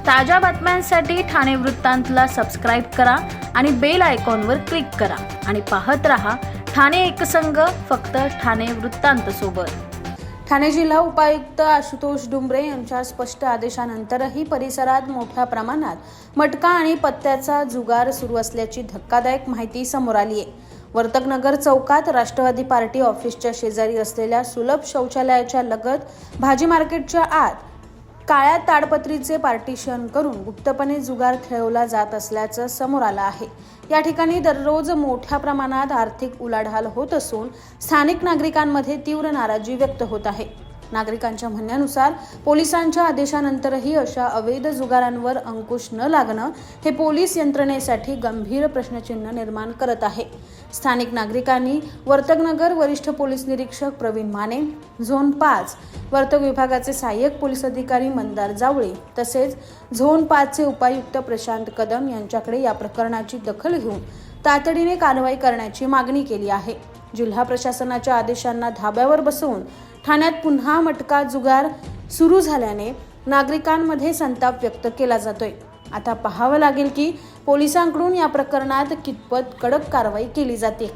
ताज्या बातम्यांसाठी ठाणे वृत्तांतला सबस्क्राईब करा आणि बेल आयकॉनवर क्लिक करा आणि पाहत रहा ठाणे एकसंघ, फक्त ठाणे वृत्तांत सोबत। ठाणे जिल्हा उपायुक्त आशुतोष डुंबरे यांच्या स्पष्ट आदेशानंतरही परिसरात मोठ्या प्रमाणात मटका आणि पत्त्याचा जुगार सुरू असल्याची धक्कादायक माहिती समोर आली आहे। वर्तकनगर चौकात राष्ट्रवादी पार्टी ऑफिसच्या शेजारी असलेल्या सुलभ शौचालयाच्या लगत भाजी मार्केटच्या आत काळ्या ताडपत्रीचे पार्टिशन करून गुप्तपणे जुगार खेळवला जात असल्याचं समोर आलं आहे। या ठिकाणी दररोज मोठ्या प्रमाणात आर्थिक उलाढाल होत असून स्थानिक नागरिकांमध्ये तीव्र नाराजी व्यक्त होत आहे। नागरिकांच्या म्हणण्यानुसार पोलिसांच्या आदेशानंतरही अशा अवैध जुगारांवर अंकुश न लागणं हे पोलीस यंत्रणेसाठी गंभीर प्रश्नचिन्ह निर्माण करत आहे। स्थानिक नागरिकांनी वर्तकनगर वरिष्ठ पोलीस निरीक्षक प्रवीण माने, झोन 5 वर्तक विभागाचे सहाय्यक पोलीस अधिकारी मंदार जावळे तसेच झोन 5 चे उपायुक्त प्रशांत कदम यांच्याकडे या प्रकरणाची दखल घेऊन तातडीने कारवाई करण्याची मागणी केली आहे। जिल्हा प्रशासनाच्या आदेशांना धाब्यावर बसवून ठाण्यात पुन्हा मटका जुगार सुरू झाल्याने नागरिकांमध्ये संताप व्यक्त केला जातोय। आता पाहावं लागेल की पोलिसांकडून या प्रकरणात कितपत कडक कारवाई केली जाते।